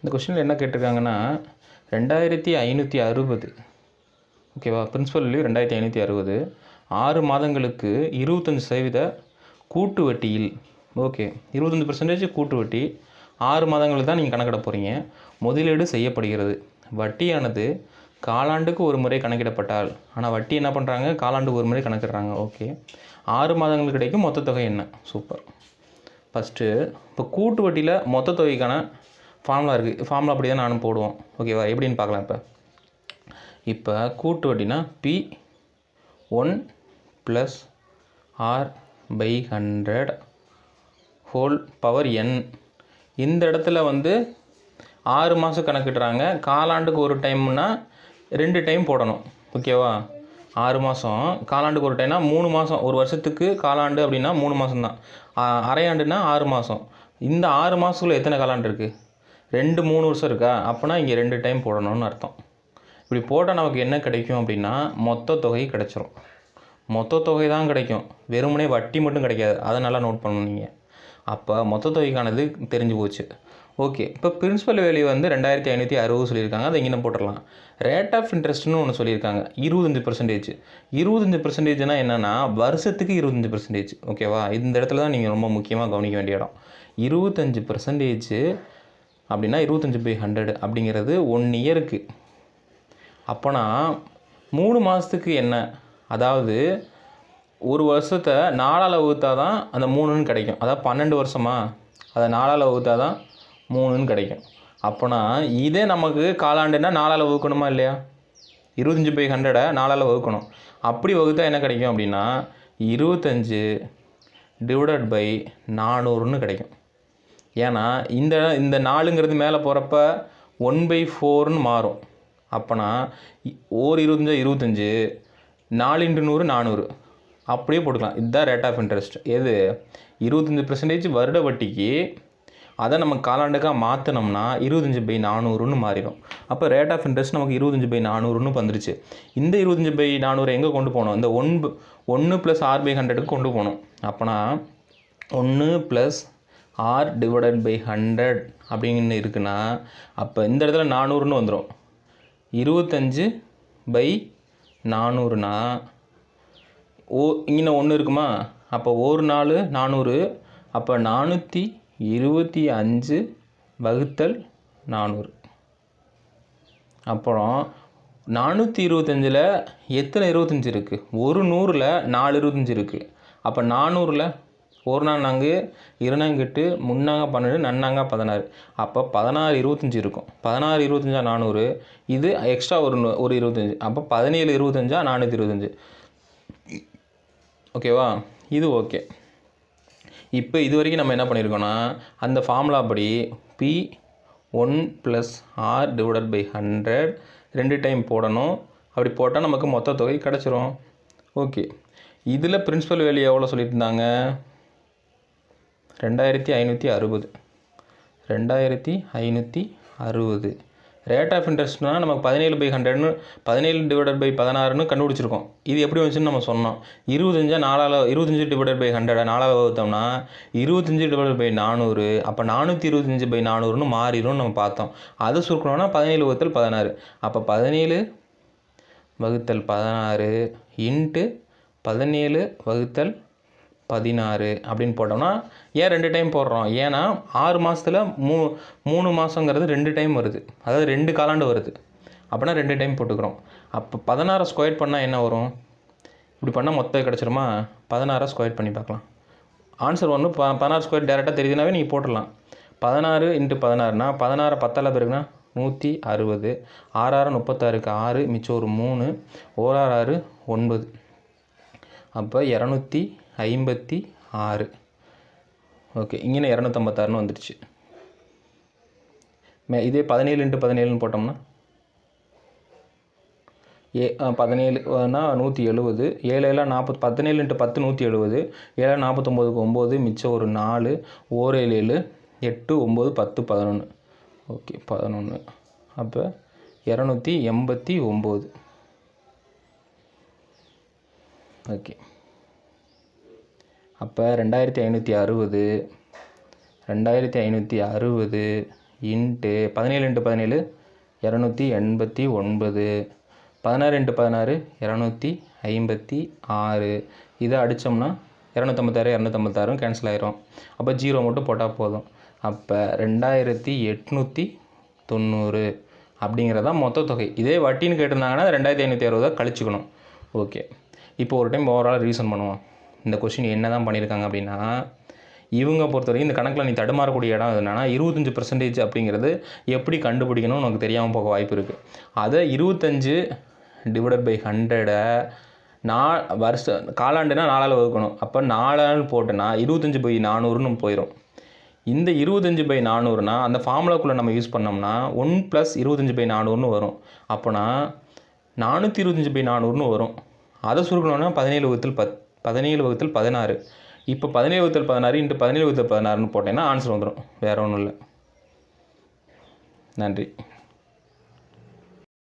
இந்த கொஸ்டினில் என்ன கேட்டிருக்காங்கன்னா 2560 ஓகேவா, பிரின்சிபல் வேல்யூ 2560, 6 மாதங்களுக்கு 25% கூட்டு வட்டியில், ஓகே 25% கூட்டு வட்டி 6 மாதங்களுக்கு தான் நீங்கள் கணக்கிட போகிறீங்க. முதலீடு செய்யப்படுகிறது. வட்டியானது காலாண்டுக்கு ஒரு முறை கணக்கிடப்பட்டால், ஆனால் வட்டி என்ன பண்ணுறாங்க, காலாண்டுக்கு ஒரு முறை கணக்கிடுறாங்க. ஓகே, 6 மாதங்களுக்கு கிடைக்கும் மொத்த தொகை என்ன? சூப்பர். ஃபஸ்ட்டு இப்போ கூட்டு வட்டியில் மொத்த தொகைக்கான ஃபார்முலா இருக்குது. ஃபார்முலா அப்படி தான் நானும் போடுவோம். ஓகேவா, எப்படின்னு பார்க்கலாம். இப்போ கூட்டு வட்டினா P1 + R/100 whole power n. இந்த இடத்துல வந்து 6 மாதம் கணக்கிடுறாங்க. காலாண்டுக்கு ஒரு டைம்னா 2 டைம் போடணும். ஓகேவா, 6 மாதம் காலாண்டுக்கு ஒரு டைம்னா 3 மாதம். ஒரு வருஷத்துக்கு காலாண்டு அப்படின்னா 3 மாதம் தான். அரையாண்டுனா 6 மாதம். இந்த 6 மாதத்துக்குள்ள எத்தனை காலாண்டு இருக்குது? 2 3 வருஷம் இருக்கா? அப்போனா இங்கே 2 டைம் போடணும்னு அர்த்தம். இப்படி போட்டால் நமக்கு என்ன கிடைக்கும் அப்படின்னா மொத்த தொகை கிடைச்சிரும். மொத்த தொகை தான் கிடைக்கும், வெறுமனே வட்டி மட்டும் கிடைக்காது. அதை நல்லா நோட் பண்ணணும் நீங்கள். அப்போ மொத்த தொகைக்கானது தெரிஞ்சு போச்சு. ஓகே, இப்போ பிரின்சிபல் வேல்யூ வந்து 2560 சொல்லியிருக்காங்க. அதை இங்கே போட்டுடலாம். ரேட் ஆஃப் இன்ட்ரெஸ்ட்னு ஒன்று சொல்லியிருக்காங்க, 25%. 25%னா என்னென்னா வருஷத்துக்கு 25%. ஓகேவா, இந்த இடத்துல தான் நீங்கள் ரொம்ப முக்கியமாக கவனிக்க வேண்டிய இடம். 25% அப்படின்னா 25/100 அப்படிங்கிறது 1 இயருக்கு. அப்போனா 3 மாதத்துக்கு என்ன, அதாவது ஒரு வருஷத்தை 4ஆல் வகுத்தா தான் அந்த 3ன்னு கிடைக்கும். அதாவது 12 வருஷமா, அதை 4ஆல் வகுத்தா தான் 3ன்னு கிடைக்கும். அப்போனா இதே நமக்கு காலாண்டுனா 4ஆல் வகுக்கணுமா இல்லையா? 25/100 4ஆல் வகுக்கணும். அப்படி வகுத்தா என்ன கிடைக்கும் அப்படின்னா 25/400ன்னு கிடைக்கும். ஏன்னா இந்த 4ங்கிறது மேலே போகிறப்ப 1/4ன்னு மாறும். அப்போனா 25 4 × 100 400 அப்படியே போட்டுக்கலாம். இதுதான் ரேட் ஆஃப் இன்ட்ரெஸ்ட். எது? 25% வருட வட்டிக்கு அதை நம்ம காலாண்டுக்காக மாற்றினோம்னா 25/400ன்னு மாறிடும். அப்போ ரேட் ஆஃப் இன்ட்ரெஸ்ட் நமக்கு 25/400ன்னு வந்துருச்சு. இந்த 25/400 எங்கே கொண்டு போகணும்? இந்த 1 + R/100க்கு கொண்டு போகணும். அப்போனா 1 + R/100 அப்படின்னு இருக்குன்னா, அப்போ இந்த இடத்துல 400ன்னு வந்துடும். 25/400னா இங்கே 1 இருக்குமா? அப்போ ஒரு நாள் 400, அப்போ 425/400. அப்புறம் 425ல் எத்தனை 25 இருக்குது? ஒரு 100ல் 4 25 இருக்குது. அப்போ 400ல் ஒரு நாள் நாங்கள் 2 8 3 12 நன்னாங்க 16. அப்போ 16 25 இருக்கும். 16 25 400. இது எக்ஸ்ட்ரா ஒரு 25. அப்போ 17 25 425. ஓகேவா, இது ஓகே. இப்போ இது வரைக்கும் நம்ம என்ன பண்ணியிருக்கோன்னா அந்த ஃபார்முலா படி P1 + R/100 2 டைம் போடணும். அப்படி போட்டால் நமக்கு மொத்த தொகை கிடச்சிரும். ஓகே, இதில் பிரின்சிபல் வேல்யூ எவ்வளோ சொல்லிட்டு இருந்தாங்க? 2560. 2560. ரேட் ஆஃப் இன்ட்ரெஸ்ட்னால் நமக்கு 17/100ன்னு 17/16ன்னு கண்டுபிடிச்சிருக்கோம். இது எப்படி வந்துச்சுன்னு நம்ம சொன்னோம். 25/100 4ஆல் வகுத்தோம்னா 25/400. அப்போ 425/400ன்னு மாறிடும்னு நம்ம பார்த்தோம். அதை சுருக்கணும்னா 17/16. அப்போ 17/16 × 17/16 அப்படின்னு போட்டோம்னா, ஏன் 2 டைம் போடுறோம்? ஏன்னா 6 மாதத்தில் 3 மாதங்கிறது 2 டைம் வருது. அதாவது 2 காலாண்டு வருது. அப்படின்னா 2 டைம் போட்டுக்கிறோம். அப்போ 16 ஸ்கொயர் பண்ணால் என்ன வரும்? இப்படி பண்ணால் மொத்தம் கிடச்சிருமா? 16 ஸ்கொயர் பண்ணி பார்க்கலாம். ஆன்சர் ஒன்று 16 ஸ்கொயர் டேரெக்டாக தெரியுதுனாவே நீங்கள் போட்டுடலாம். 16 × 16னா 16 10ஆல் பெருக்குனா 160. 6 6 36க்கு 6, மிச்சம் ஒரு 3, 1 6 9. அப்போ 256. ஓகே, இங்கே 256ன்னு வந்துடுச்சு. இதே 17 × 17ன்னு போட்டோம்னா 17னா 170. 7 7 40. 17 × 10 170. 7 49க்கு 9, மிச்சம் ஒரு 4, 1 7 8 9 10 11. ஓகே 11. அப்போ 289. ஓகே, அப்போ 2560 இன்ட்டு 17 × 17 289, 16 × 16 256. இதை அடித்தோம்னா 256 256 கேன்சல் ஆயிரும். அப்போ 0 மட்டும் போட்டால் போதும். அப்போ 2890 அப்படிங்கிறதான் மொத்த தொகை. இதே வட்டின்னு கேட்டிருந்தாங்கன்னா 2560 கழிச்சுக்கணும். ஓகே, இப்போ ஒரு டைம் ஓவரால் ரீசன் பண்ணுவோம். இந்த கொஷின் என்ன தான் பண்ணியிருக்காங்க அப்படின்னா, இவங்க பொறுத்த வரைக்கும் இந்த கணக்கில் நீ தடுமாறக்கூடிய இடம் என்னென்னா 25% அப்படிங்கிறது எப்படி கண்டுபிடிக்கணும்னு உனக்கு தெரியாமல் போக வாய்ப்பு இருக்குது. அதை 25 / 100 காலாண்டுனா 4ஆல் வகுக்கணும். அப்போ 4ஆல் போட்டோன்னா 25/400ன்னு போயிடும். இந்த 25/400னா அந்த ஃபார்முலாக்குள்ளே நம்ம யூஸ் பண்ணோம்னா 1 + 25/400ன்னு வரும். அப்போனா 425/400ன்னு வரும். அதை சுருக்கணும்னா 17/16. இப்போ 17/16 × 17/16ன்னு போட்டேன்னா ஆன்சர் வந்துடும். வேறு ஒன்றும் இல்லை. நன்றி.